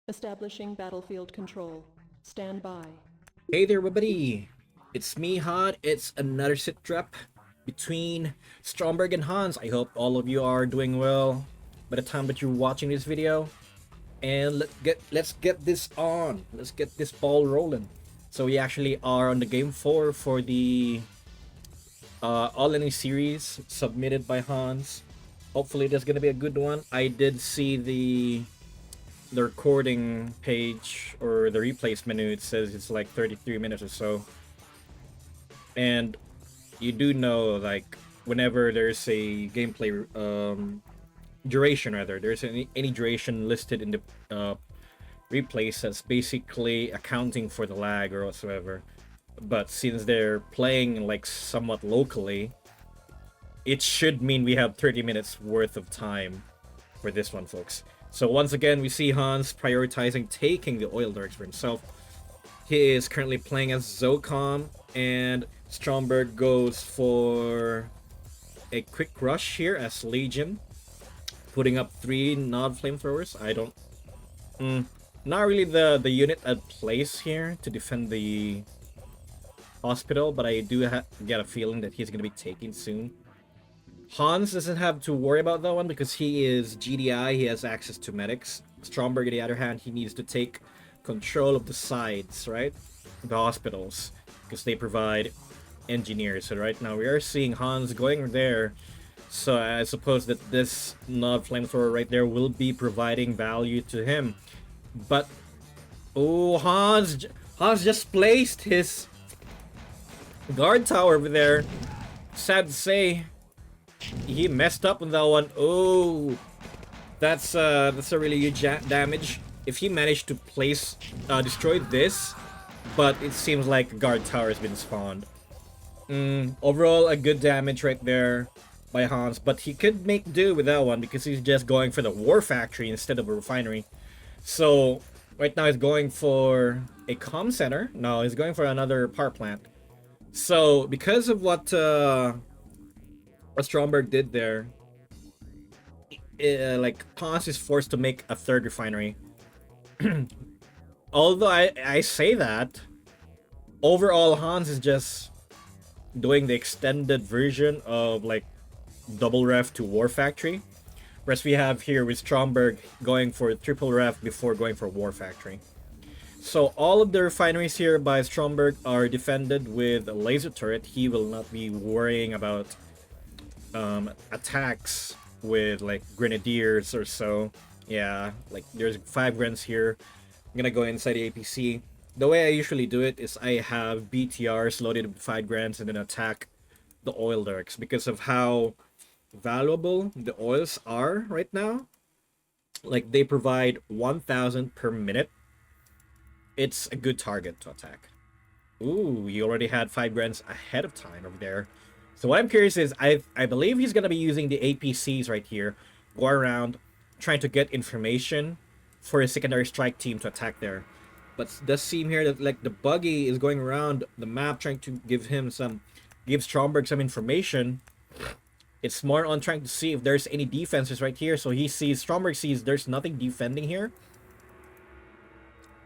Establishing battlefield control. Stand by. Hey there, everybody! It's me, Hod. It's another sit rep between Stromberg and Hans. I hope all of you are doing well by the time that you're watching this video. And let's get this on. Let's get this ball rolling. So we actually are on the game 4 for the All Any series submitted by Hans. Hopefully, there's gonna be a good one. I did see the recording page or the replays menu. It says it's like 33 minutes or so, and you do know, like, whenever there's a gameplay duration, rather, there's any duration listed in the replays, that's basically accounting for the lag or whatsoever. But since they're playing like somewhat locally, it should mean we have 30 minutes worth of time for this one, folks. So once again, we see Hans prioritizing taking the oil darks for himself. He is currently playing as Zocom, and Stromberg goes for a quick rush here as Legion, putting up 3 Nod flamethrowers. I don't... not really the unit at place here to defend the hospital, but I do get a feeling that he's going to be taken soon. Hans doesn't have to worry about that one because he is GDI, he has access to medics. Stromberg, on the other hand, he needs to take control of the sides, right? The hospitals, because they provide engineers. So right now we are seeing Hans going there. So I suppose that this Nod flamethrower right there will be providing value to him. But, oh, Hans just placed his guard tower over there. Sad to say. He messed up on that one. Oh, that's a really huge damage. If he managed to place, destroy this, but it seems like a guard tower has been spawned. Overall, a good damage right there by Hans, but he could make do with that one because he's just going for the war factory instead of a refinery. So right now he's going for a comm center. No, he's going for another power plant. So because of what Stromberg did there, like, Hans is forced to make a 3rd refinery. Although I say that, overall Hans is just doing the extended version of like double ref to war factory, whereas we have here with Stromberg going for triple ref before going for war factory. So all of the refineries here by Stromberg are defended with a laser turret. He will not be worrying about attacks with like grenadiers or so. Yeah, like there's 5 grens here. I'm gonna go inside the APC. The way I usually do it is I have BTRs loaded with 5 grens and then attack the oil derricks because of how valuable the oils are right now. Like, they provide 1,000 per minute. It's a good target to attack. Ooh, you already had 5 grens ahead of time over there. So what I'm curious is, I believe he's going to be using the APCs right here, go around, trying to get information for his secondary strike team to attack there. But it does seem here that, like, the buggy is going around the map trying to give Stromberg some information. It's more on trying to see if there's any defenses right here. So Stromberg sees there's nothing defending here.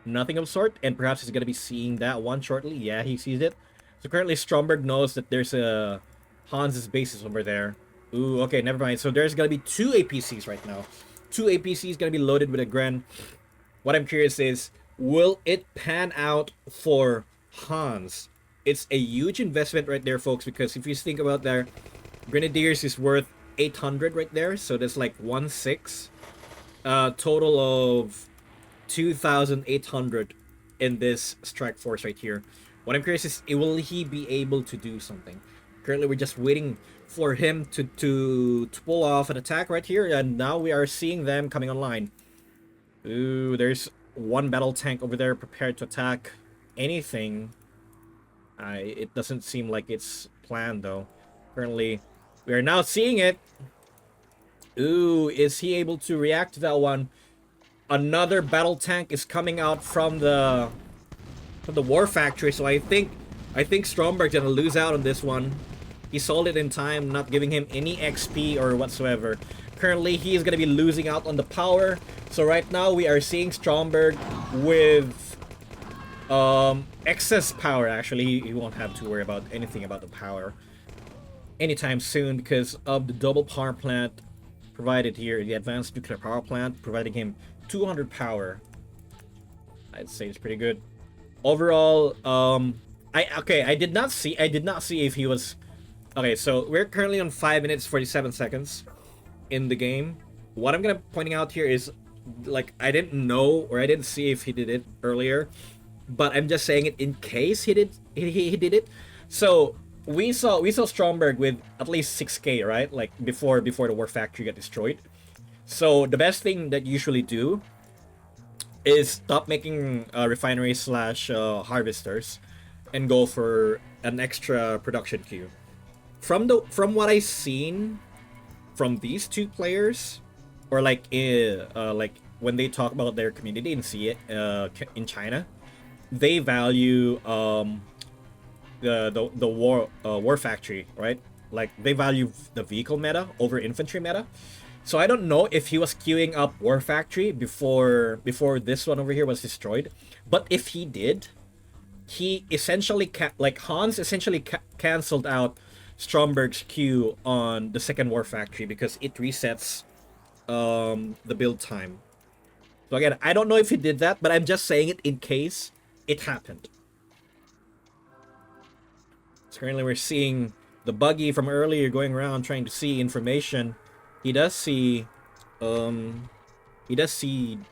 Nothing of sort, and perhaps he's going to be seeing that one shortly. Yeah, he sees it. So currently Stromberg knows that there's a Hans's bases over there. Ooh, okay, never mind. So there's gonna be 2 APCs right now. 2 APCs gonna be loaded with a Gren. What I'm curious is, will it pan out for Hans? It's a huge investment right there, folks, because if you think about that, Grenadiers is worth 800 right there, so that's like 1/6. Total of 2,800 in this strike force right here. What I'm curious is, will he be able to do something? Currently, we're just waiting for him to pull off an attack right here, and now we are seeing them coming online. Ooh, there's 1 battle tank over there prepared to attack anything. It doesn't seem like it's planned, though. Currently, we are now seeing it. Ooh, is he able to react to that one? Another battle tank is coming out from the war factory, so I think Stromberg's gonna lose out on this one. He sold it in time, not giving him any XP or whatsoever. Currently, he is going to be losing out on the power. So right now, we are seeing Stromberg with excess power. Actually, he won't have to worry about anything about the power anytime soon because of the double power plant provided here, the advanced nuclear power plant, providing him 200 power. I'd say it's pretty good. Overall, I did not see if he was okay. So we're currently on 5 minutes 47 seconds in the game. What I'm gonna pointing out here is, like, I didn't know or I didn't see if he did it earlier, but I'm just saying it in case he did. He did it. So we saw Stromberg with at least 6K, right? Like before the war factory got destroyed. So the best thing that you usually do is stop making refineries slash harvesters and go for an extra production queue. From what I've seen from these two players, or like when they talk about their community and see it in China, they value the war factory, right? Like they value the vehicle meta over infantry meta. So I don't know if he was queuing up war factory before this one over here was destroyed, but if he did, he essentially Hans essentially canceled out Stromberg's queue on the second war factory because it resets the build time. So again, I don't know if he did that, but I'm just saying it in case it happened. So currently we're seeing the buggy from earlier going around trying to see information. He does see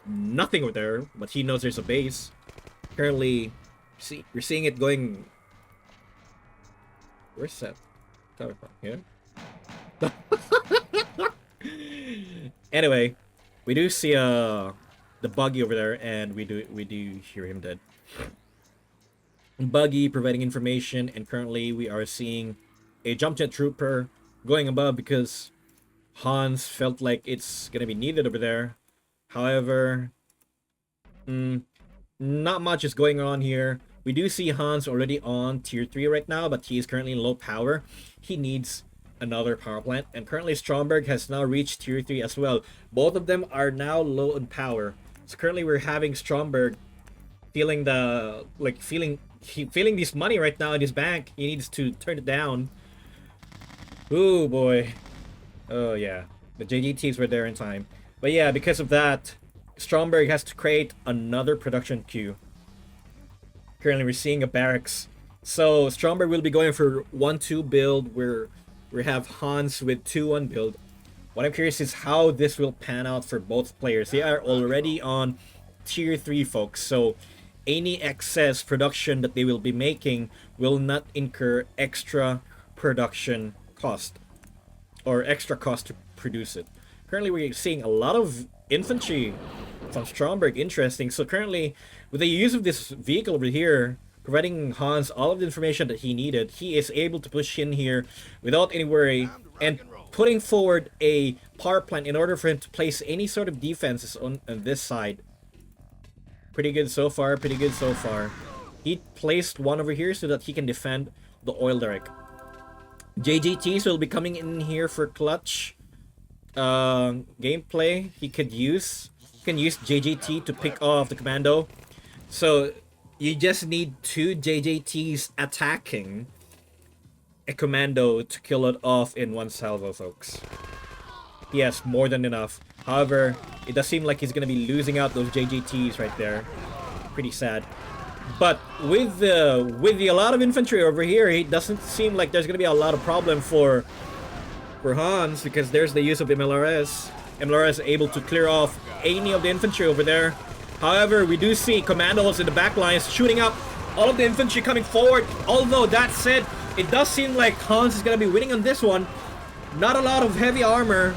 nothing over there, but he knows there's a base. Currently, we're seeing it going. Where's that coming from? Here. Anyway, we do see the buggy over there, and we do hear him dead. Buggy providing information, and currently we are seeing a jump jet trooper going above because Hans felt like it's gonna be needed over there. However, not much is going on here. We do see Hans already on tier 3 right now, but he is currently in low power. He needs another power plant, and currently Stromberg has now reached tier 3 as well. Both of them are now low in power. So currently we're having Stromberg feeling feeling this money right now in his bank. He needs to turn it down. Ooh boy. Oh yeah, the JGTs were there in time. But yeah, because of that, Stromberg has to create another production queue. Currently we're seeing a barracks. So Stromberg will be going for 1-2 build where we have Hans with 2-1 build. What I'm curious is how this will pan out for both players. They are already on tier 3, folks. So any excess production that they will be making will not incur extra production cost or extra cost to produce it. Currently we're seeing a lot of infantry from Stromberg. Interesting. So currently with the use of this vehicle over here providing Hans all of the information that he needed, he is able to push in here without any worry and putting forward a power plant in order for him to place any sort of defenses on this side. Pretty good so far, pretty good so far. He placed one over here so that he can defend the oil derrick. JGTs will be coming in here for clutch gameplay. He can use JGT to pick off the commando. So you just need 2 JJTs attacking a commando to kill it off in one salvo, folks. Yes, more than enough. However, it does seem like he's going to be losing out those JGTs right there. Pretty sad. But with a lot of infantry over here, it doesn't seem like there's going to be a lot of problem for Hans because there's the use of MLRS. MLRS is able to clear off any of the infantry over there. However, we do see commandos in the back lines shooting up all of the infantry coming forward. Although that said, it does seem like Hans is going to be winning on this one. Not a lot of heavy armor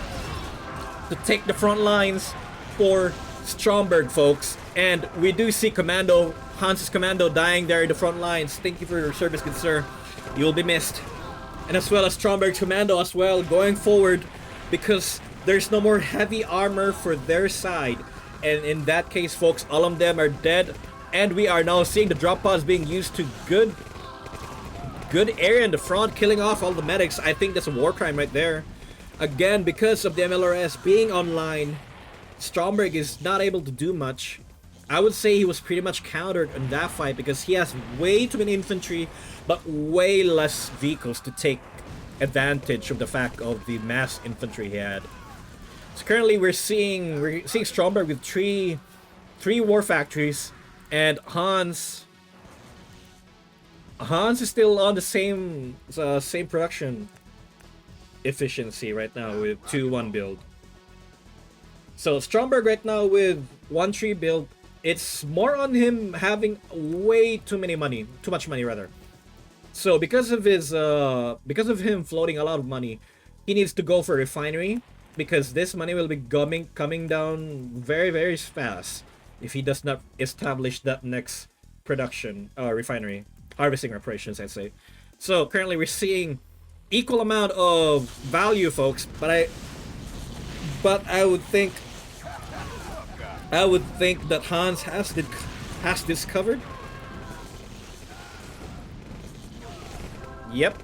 to take the front lines for Stromberg, folks. And we do see Hans's commando dying there in the front lines. Thank you for your service, good sir. You will be missed. And as well as Stromberg's commando as well going forward because there's no more heavy armor for their side. And in that case, folks, all of them are dead. And we are now seeing the drop pods being used to good area in the front, killing off all the medics. I think that's a war crime right there. Again, because of the MLRS being online, Stromberg is not able to do much. I would say he was pretty much countered in that fight because he has way too many infantry, but way less vehicles to take advantage of the fact of the mass infantry he had. So currently we're seeing Stromberg with three war factories, and Hans is still on the same production efficiency right now with 2-1 build. So Stromberg right now with 1-3 build, it's more on him having way too much money rather. So because of him floating a lot of money, he needs to go for a refinery because this money will be coming down very, very fast if he does not establish that next production refinery harvesting operations, I'd say. So currently we're seeing equal amount of value, folks, but I would think that Hans has this covered. Yep.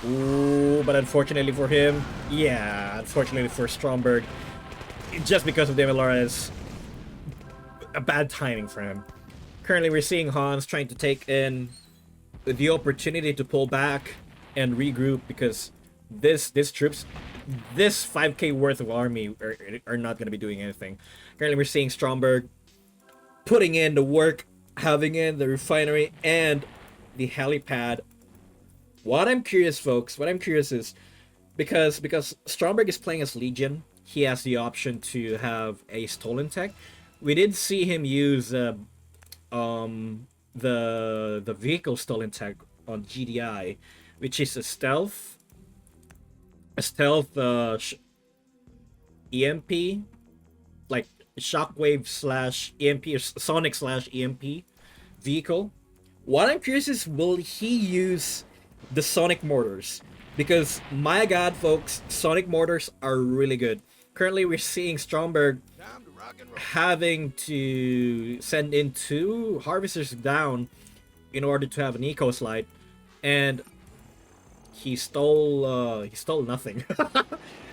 Ooh, but unfortunately for him, yeah, unfortunately for Stromberg, just because of the MLRS, a bad timing for him. Currently, we're seeing Hans trying to take in the opportunity to pull back and regroup because this 5k worth of army are not going to be doing anything. Currently, we're seeing Stromberg putting in the work, having in the refinery and the helipad. What I'm curious, folks, is because Stromberg is playing as Legion, he has the option to have a stolen tech. We did see him use the vehicle stolen tech on GDI, which is a stealth EMP, like shockwave slash EMP or sonic slash EMP vehicle. What I'm curious is, will he use the sonic mortars? Because my god, folks, sonic mortars are really good. Currently, we're seeing Stromberg having to send in 2 harvesters down in order to have an eco slide, and he stole nothing.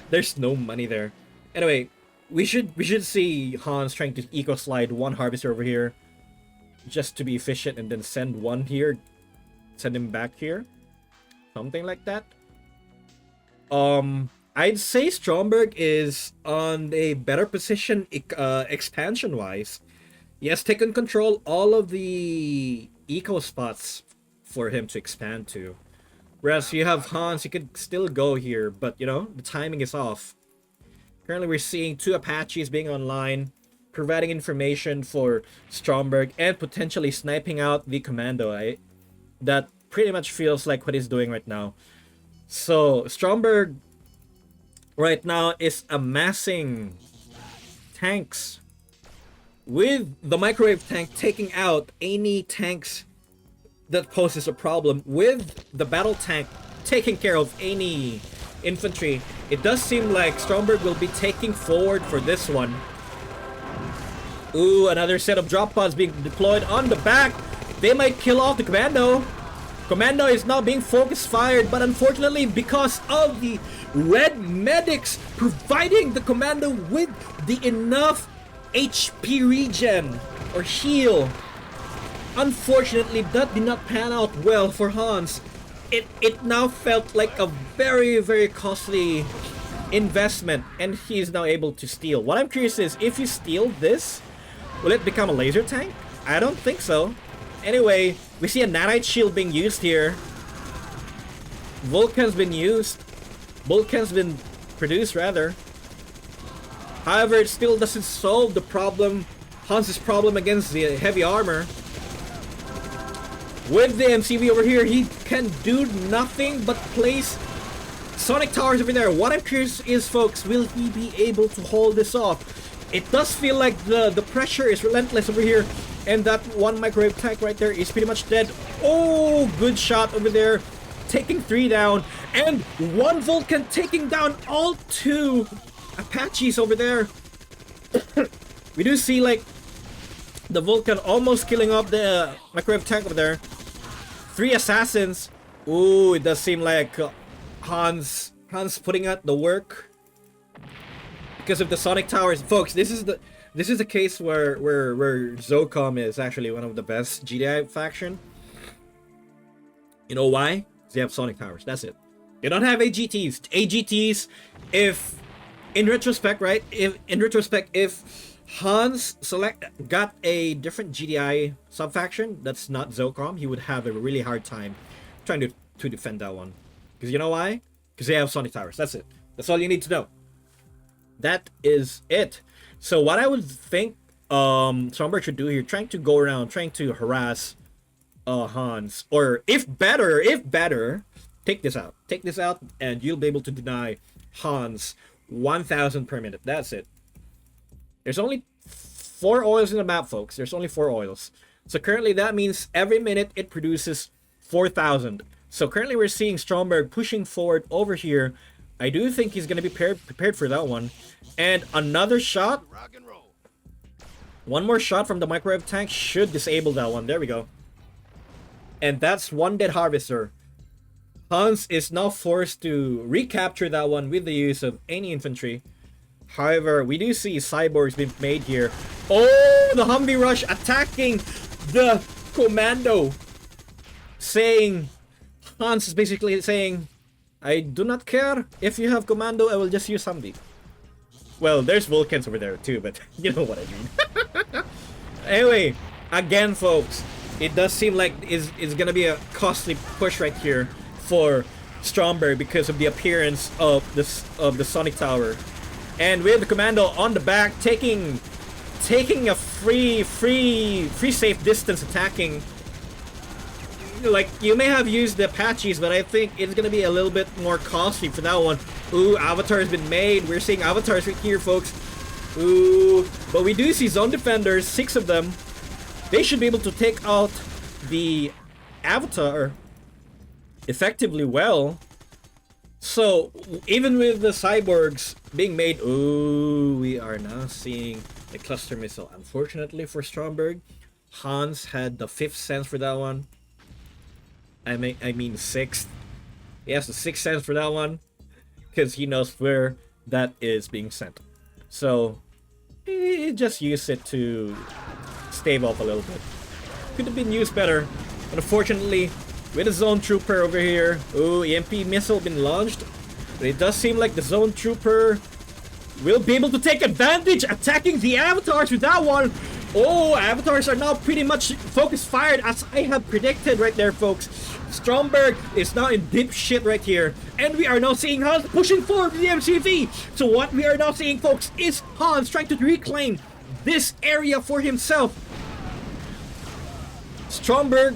There's no money there. Anyway, we should see Hans trying to eco slide 1 harvester over here just to be efficient, and then send 1 here, send him back here, something like that. I'd say Stromberg is on a better position expansion wise. He has taken control all of the eco spots for him to expand to. Whereas you have Hans, he could still go here, but you know, the timing is off. Currently we're seeing 2 Apaches being online, providing information for Stromberg and potentially sniping out the commando. That pretty much feels like what he's doing right now. So Stromberg right now is amassing tanks with the microwave tank, taking out any tanks that poses a problem, with the battle tank taking care of any infantry. It does seem like Stromberg will be taking forward for this one. Ooh, another set of drop pods being deployed on the back. They might kill off the commando. Commando is now being focus fired, but unfortunately, because of the red medics providing the commando with the enough HP regen or heal, unfortunately that did not pan out well for Hans. It now felt like a very, very costly investment, and he is now able to steal. What I'm curious is, if you steal this, will it become a laser tank? I don't think so. Anyway, we see a nanite shield being used here. Vulcan's been produced rather. However, it still doesn't solve the problem, Hans's problem against the heavy armor. With the MCV over here, he can do nothing but place sonic towers over there. What I'm curious is, folks, will he be able to hold this off? It does feel like the pressure is relentless over here, and that 1 microwave tank right there is pretty much dead. Oh, good shot over there, taking 3 down, and 1 Vulcan taking down all 2 Apaches over there. We do see like the Vulcan almost killing off the microwave tank over there. 3 assassins. Ooh, it does seem like Hans Hans putting out the work because of the Sonic Towers. Folks, this is the case where Zocom is actually one of the best GDI faction. You know why? Because they have Sonic Towers. That's it. They don't have AGTs. AGTs, if in retrospect, right? If Hans got a different GDI subfaction that's not Zocom, he would have a really hard time trying to defend that one. Because you know why? Because they have Sonic Towers. That's it. That's all you need to know. That is it. So what I would think Stromberg should do here, trying to go around, trying to harass Hans, or if better, take this out, and you'll be able to deny Hans 1,000 per minute. That's it. There's only 4 oils in the map, folks. There's only 4 oils. So currently that means every minute it produces 4,000. So currently we're seeing Stromberg pushing forward over here. I do think he's going to be prepared for that one. And another shot. One more shot from the microwave tank should disable that one. There we go. And that's one dead harvester. Hans is now forced to recapture that one with the use of any infantry. However, we do see cyborgs being made here. Oh, the Humvee rush attacking the commando. Saying, Hans is basically saying, I do not care if you have commando, I will just use Humvee. Well, there's Vulcans over there too, but you know what I mean. Anyway, again, folks, it does seem like it's gonna be a costly push right here for Stromberg because of the appearance of the Sonic Tower. And with the commando on the back, taking a free safe distance attacking. Like, you may have used the Apaches, but I think it's gonna be a little bit more costly for that one. Ooh, Avatar has been made. We're seeing avatars right here, folks. Ooh, but we do see zone defenders, 6 of them. They should be able to take out the Avatar effectively well. So, even with the cyborgs being made, ooh, we are now seeing a cluster missile. Unfortunately for Stromberg, Hans had the 5th sense for that one. I mean 6th. He has the 6th sense for that one because he knows where that is being sent. So, he just used it to stave off a little bit. Could have been used better, but unfortunately, with the zone trooper over here, ooh, EMP missile been launched. But it does seem like the zone trooper will be able to take advantage, attacking the avatars with that one. Oh, avatars are now pretty much focus fired as I have predicted right there, folks. Stromberg is now in deep shit right here. And we are now seeing Hans pushing forward with the MCV. So what we are now seeing, folks, is Hans trying to reclaim this area for himself. Stromberg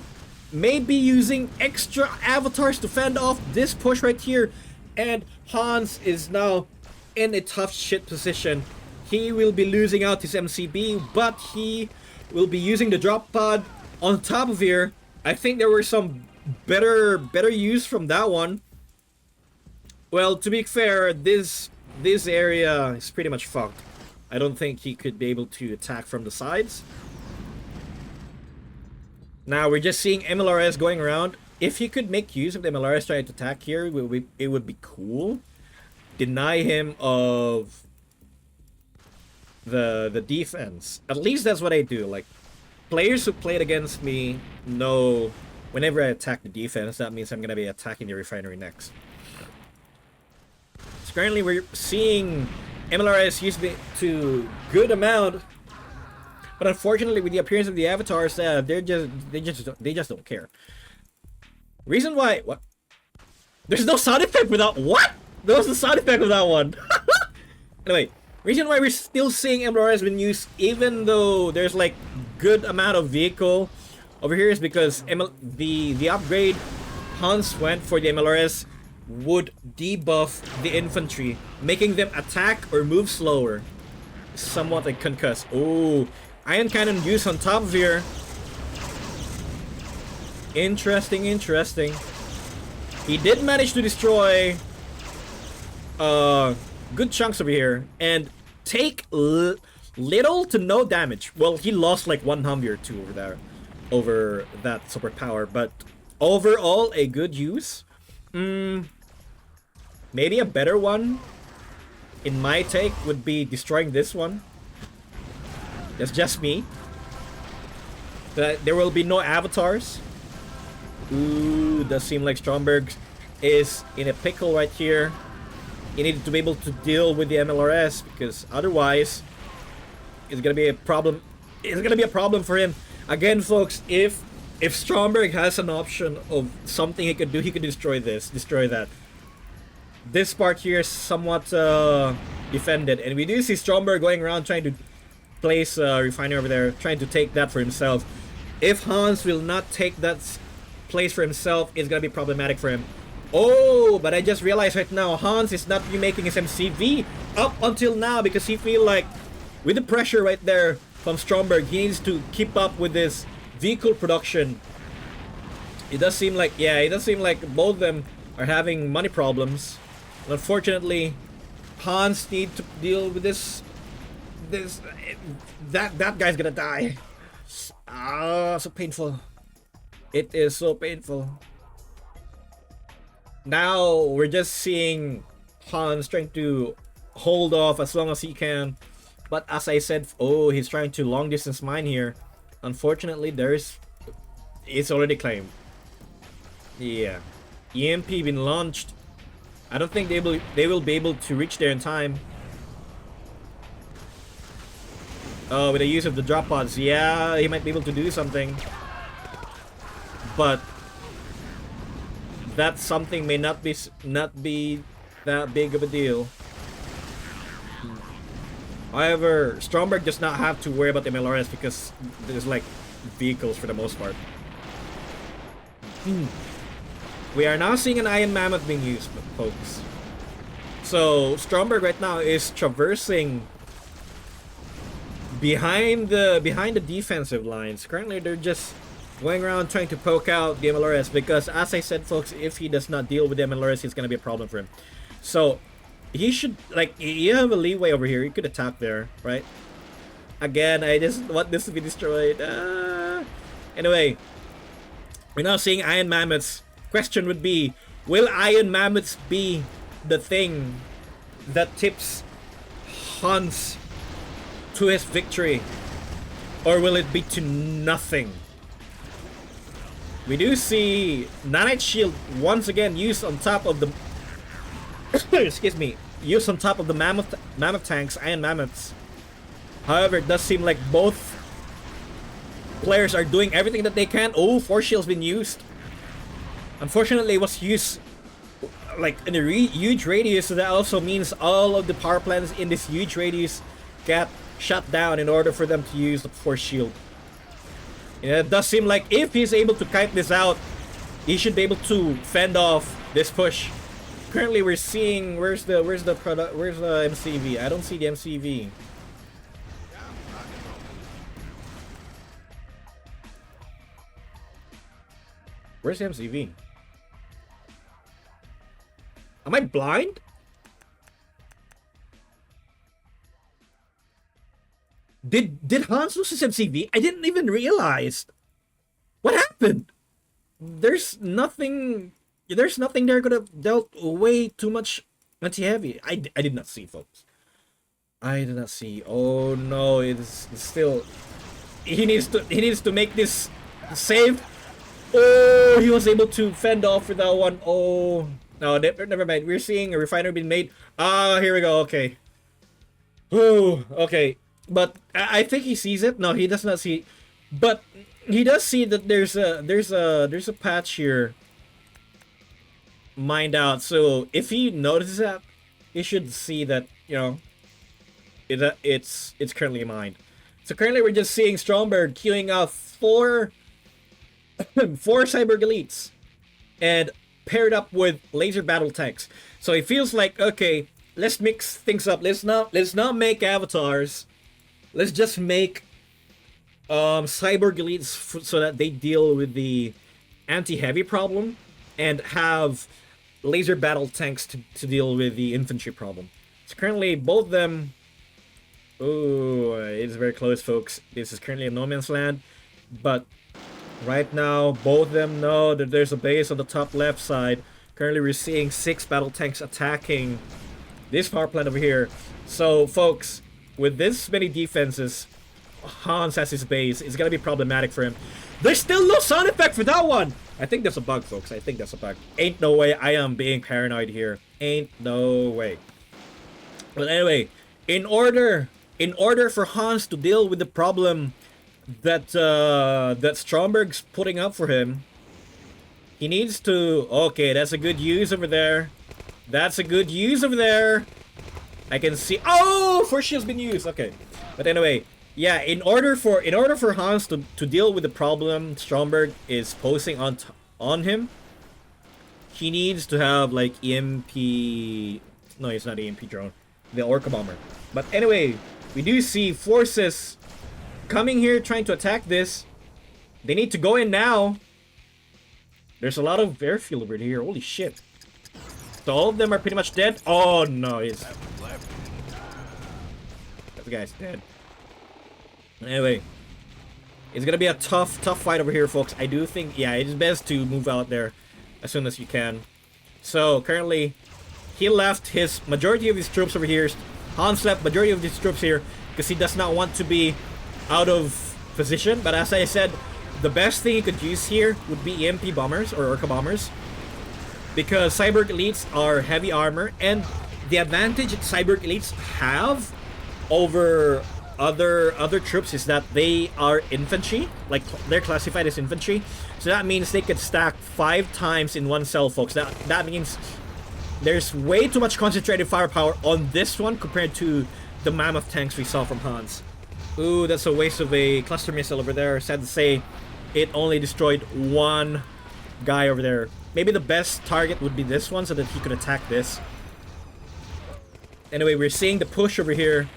may be using extra avatars to fend off this push right here. And Hans is now in a tough shit position. He will be losing out his MCB, but he will be using the drop pod on top of here. I think there were some better use from that one. Well, to be fair, this area is pretty much fucked. I don't think he could be able to attack from the sides. Now we're just seeing MLRS going around. If he could make use of the MLRS trying to attack here, it would be cool. Deny him of the defense. At least that's what I do. Like, players who played against me know whenever I attack the defense, that means I'm gonna be attacking the refinery next. So currently we're seeing MLRS used to good amount, but unfortunately with the appearance of the avatars, they just don't care. Reason why, what? There's no sound effect without, what? There was the sound effect of that one. Anyway, reason why we're still seeing MLRS being used even though there's like good amount of vehicle over here is because the upgrade Hans went for the MLRS would debuff the infantry, making them attack or move slower. Somewhat like concuss. Oh, ion cannon use on top of here. Interesting. He did manage to destroy good chunks over here and take little to no damage. Well, he lost like one Humvee or two over there, over that superpower, but overall a good use. Maybe a better one, in my take, would be destroying this one. That's just me. That there will be no avatars. Ooh, does seem like Stromberg is in a pickle right here. He needed to be able to deal with the MLRS, because otherwise it's gonna be a problem. It's gonna be a problem for him. Again, folks, if Stromberg has an option of something he could do, he could destroy this, destroy that. This part here is somewhat defended, and we do see Stromberg going around trying to place Refiner over there, trying to take that for himself. If Hans will not take that place for himself, it's gonna be problematic for him. Oh, but I just realized right now, Hans is not remaking his MCV up until now, because he feel like, with the pressure right there from Stromberg, he needs to keep up with this vehicle production. It does seem like, yeah, it does seem like both of them are having money problems. And unfortunately, Hans need to deal with that guy's gonna die. Ah, so painful. It is so painful. Now we're just seeing Hans trying to hold off as long as he can, but as I said, oh, he's trying to long distance mine here. Unfortunately, it's already claimed. Yeah, EMP been launched. I don't think they will be able to reach there in time. Oh, with the use of the drop pods, yeah, he might be able to do something, but that something may not be that big of a deal. However, Stromberg does not have to worry about the MLRS, because there's like vehicles for the most part. We are now seeing an Iron Mammoth being used, folks. So Stromberg right now is traversing behind the defensive lines. Currently, they're just going around trying to poke out the MLRS, because as I said, folks, if he does not deal with the MLRS, it's gonna be a problem for him. So he should, like, you have a leeway over here. You could attack there, right? Again, I just want this to be destroyed. Anyway, we're now seeing Iron Mammoths. Question would be, will Iron Mammoths be the thing that tips Hans to his victory, or will it be to nothing? We do see Nanite Shield once again used on top of the excuse me, used on top of the mammoth tanks, Iron Mammoths. However, it does seem like both players are doing everything that they can. Oh, Force Shield's been used. Unfortunately, it was used like in a huge radius, so that also means all of the power plants in this huge radius get shut down in order for them to use the Force Shield. Yeah, it does seem like if he's able to kite this out, he should be able to fend off this push. Currently, we're seeing where's the MCV? I don't see the MCV. Where's the MCV? Am I blind? Did Hans lose his MCV? I didn't even realize. What happened? There's nothing there could have dealt way too much anti-heavy. I did not see, folks. I did not see. Oh no, it's still. He needs to make this save. Oh, he was able to fend off for that one. Oh no, never mind. We're seeing a refiner being made. Ah, here we go. Okay. Oh, okay. But I think he sees it. No, he does not see. But he does see that there's a patch here mined out. So if he notices that, he should see that, you know, it's currently mined. So currently we're just seeing Stromberg queuing out four Cyborg Elites and paired up with laser battle tanks. So it feels like, okay, let's mix things up. Let's not make avatars. Let's just make Cyborg Elites so that they deal with the anti-heavy problem, and have laser battle tanks to deal with the infantry problem. So currently both of them. Oh, it's very close, folks. This is currently a no man's land, but right now both of them know that there's a base on the top left side. Currently, we're seeing 6 battle tanks attacking this power plant over here. So, folks, with this many defenses, Hans has his base. It's gonna be problematic for him. There's still no sound effect for that one! I think that's a bug, folks. I think that's a bug. Ain't no way I am being paranoid here. Ain't no way. But anyway, in order for Hans to deal with the problem that that Stromberg's putting up for him, he needs to... Okay, that's a good use over there. That's a good use over there. I can see... Oh! Force shield's been used. Okay. But anyway, yeah, in order for Hans to deal with the problem Stromberg is posing on him, he needs to have like EMP... No, it's not EMP drone. The Orca bomber. But anyway, we do see forces coming here trying to attack this. They need to go in now. There's a lot of airfield over here. Holy shit. So all of them are pretty much dead. Oh no, that guy's dead. Anyway, it's gonna be a tough fight over here, folks. I do think, yeah, it's best to move out there as soon as you can. So currently, he left his majority of his troops over here. Hans left majority of his troops here because he does not want to be out of position. But as I said, the best thing you could use here would be EMP bombers or Orca bombers, because Cyborg Elites are heavy armor, and the advantage Cyborg Elites have over other troops is that they are infantry, like they're classified as infantry. So that means they could stack 5 times in one cell, folks. That means there's way too much concentrated firepower on this one compared to the mammoth tanks we saw from Hans. Ooh, that's a waste of a cluster missile over there. Sad to say, it only destroyed one guy over there. Maybe the best target would be this one so that he could attack this. Anyway, we're seeing the push over here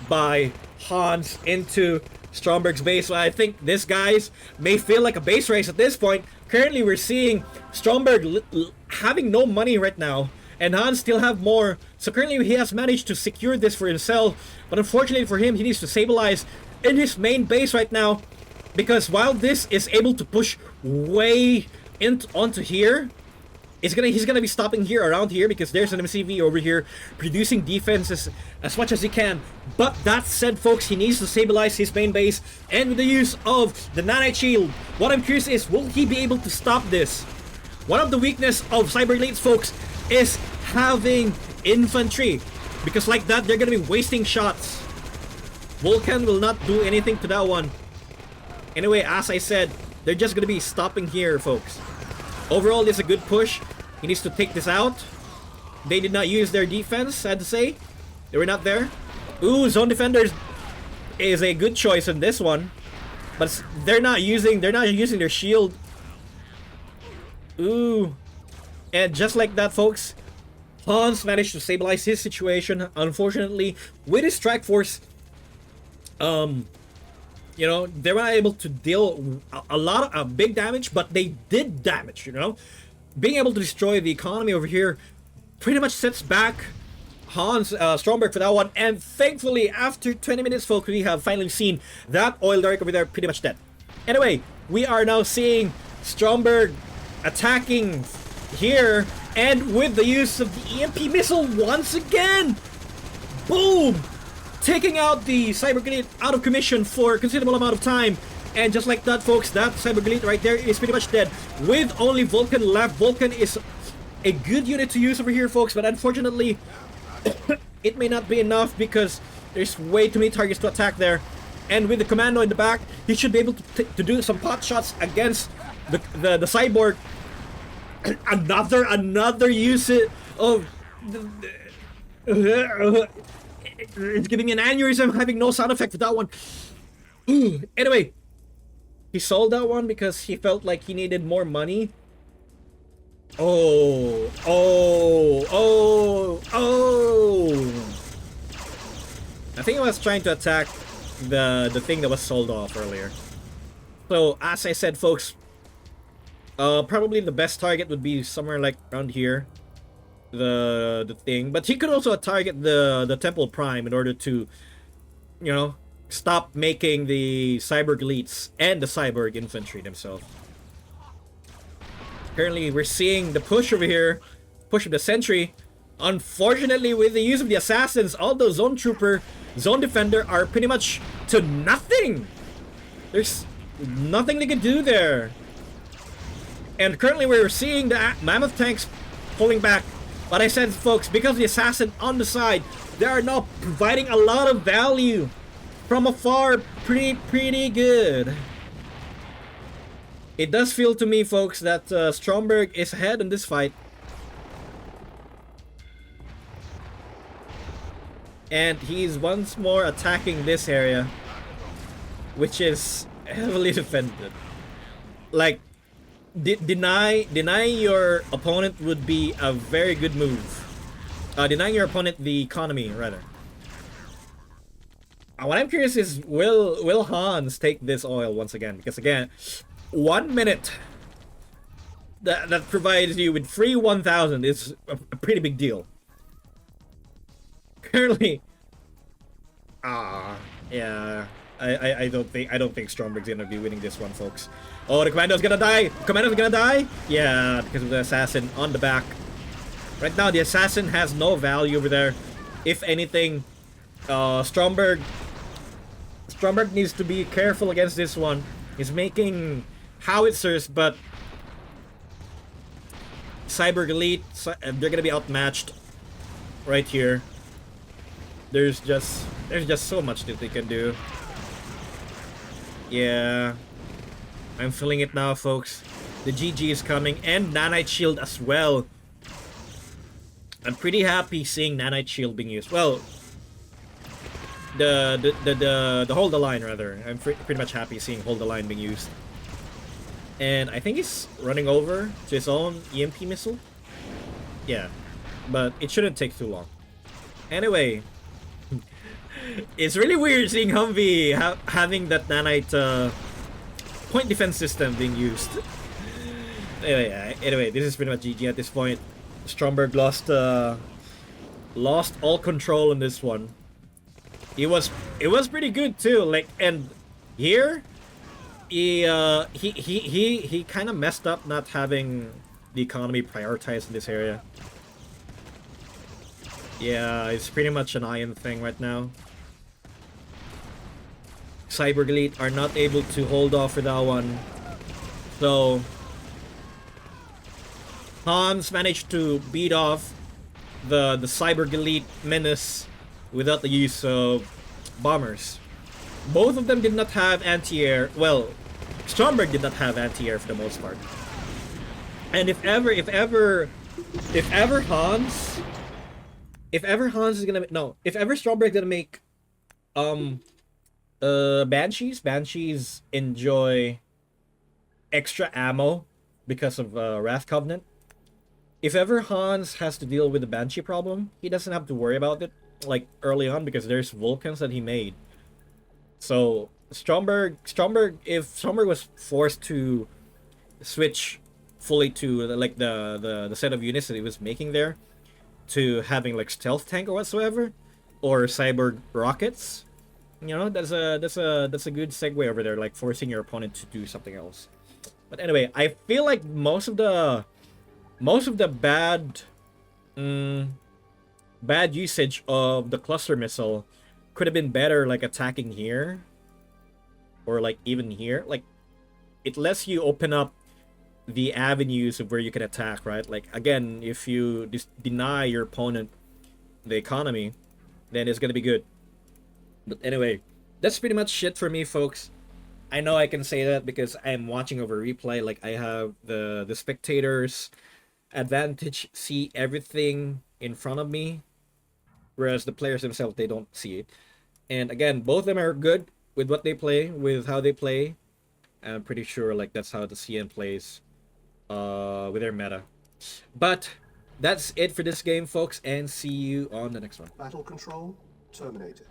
by Hans into Stromberg's base. So I think this guys may feel like a base race at this point. Currently, we're seeing Stromberg having no money right now, and Hans still have more. So currently, he has managed to secure this for himself. But unfortunately for him, he needs to stabilize in his main base right now, because while this is able to push way onto here, he's gonna be stopping here around here because there's an MCV over here producing defenses as much as he can. But that said, folks, he needs to stabilize his main base, and with the use of the nanite shield, what I'm curious is, will he be able to stop this? One of the weakness of Cyber Elites, folks, is having infantry, because like that they're gonna be wasting shots. Vulcan will not do anything to that one. Anyway, as I said, they're just gonna be stopping here, folks. Overall, this is a good push. He needs to take this out. They did not use their defense, sad to say. They were not there. Ooh, Zone Defenders is a good choice in this one. But they're not using their shield. Ooh. And just like that, folks, Hans managed to stabilize his situation. Unfortunately, with his strike force, you know, they were not able to deal a lot of big damage, but they did damage, you know. Being able to destroy the economy over here pretty much sets back Hans Stromberg for that one. And thankfully, after 20 minutes, folks, we have finally seen that oil derrick over there pretty much dead. Anyway, we are now seeing Stromberg attacking here, and with the use of the EMP missile once again. Boom! Taking out the Cyber Elite out of commission for a considerable amount of time. And just like that, folks, that Cyber Elite right there is pretty much dead. With only Vulcan left. Vulcan is a good unit to use over here, folks, but unfortunately, it may not be enough because there's way too many targets to attack there. And with the commando in the back, he should be able to do some pot shots against the cyborg. another use of... It's giving me an aneurysm, having no sound effect for that one. Anyway, he sold that one because he felt like he needed more money. Oh. I think I was trying to attack the thing that was sold off earlier. So, as I said, folks, probably the best target would be somewhere like around here. The thing, but he could also target the Temple Prime in order to, you know, stop making the Cyborg Elites and the Cyborg Infantry themselves. Currently, we're seeing the push over here, push of the sentry. Unfortunately, with the use of the assassins, all the zone trooper, zone defender are pretty much to nothing. There's nothing they can do there. And currently, we're seeing the mammoth tanks pulling back. But I said, folks, because the assassin on the side, they are now providing a lot of value from afar. Pretty good. It does feel to me, folks, that Stromberg is ahead in this fight. And he's once more attacking this area, which is heavily defended. Like, denying your opponent would be a very good move. Denying your opponent the economy, rather. What I'm curious is, will Hans take this oil once again? Because again, 1 minute that provides you with free 1,000 is a pretty big deal. Currently, yeah, I don't think Stromberg's gonna be winning this one, folks. Oh, the commando's gonna die. Commando's gonna die. Yeah, because of the assassin on the back. Right now, the assassin has no value over there. If anything, Stromberg needs to be careful against this one. He's making howitzers, but Cyber Elite, they're gonna be outmatched right here. There's just so much that they can do. Yeah, I'm feeling it now, folks. The GG is coming, and Nanite Shield as well. I'm pretty happy seeing Nanite Shield being used. Well, the hold the line, rather. I'm pretty much happy seeing hold the line being used. And I think he's running over to his own EMP missile. Yeah, but it shouldn't take too long. Anyway, it's really weird seeing Humvee having that nanite point defense system being used. Anyway, this is pretty much GG at this point. Stromberg lost all control in this one. It was pretty good too. Like, and here he kind of messed up not having the economy prioritized in this area. Yeah, it's pretty much an iron thing right now. Cyber Elite are not able to hold off for that one. So Hans managed to beat off the Cyber Elite menace without the use of bombers. Both of them did not have anti-air. Well, Stromberg did not have anti-air for the most part. And if ever Hans is gonna if ever Stromberg gonna make Banshees enjoy extra ammo because of Wrath Covenant. If ever Hans has to deal with the Banshee problem, he doesn't have to worry about it like early on because there's Vulcans that he made. So Stromberg, if Stromberg was forced to switch fully to like the set of units that he was making there, to having like stealth tank or whatsoever, or cyber rockets, you know, that's a good segue over there, like forcing your opponent to do something else. But anyway, I feel like most of the bad usage of the cluster missile could have been better, like attacking here or like even here. Like, it lets you open up the avenues of where you can attack, right? Like, again, if you just deny your opponent the economy, then it's gonna be good. But anyway, that's pretty much it for me, folks. I know I can say that because I'm watching over replay. Like, I have the spectators advantage, see everything in front of me, whereas the players themselves, they don't see it. And again, both of them are good with what they play, with how they play. I'm pretty sure like that's how the CN plays with their meta. But that's it for this game, folks, and see you on the next one. Battle control terminated.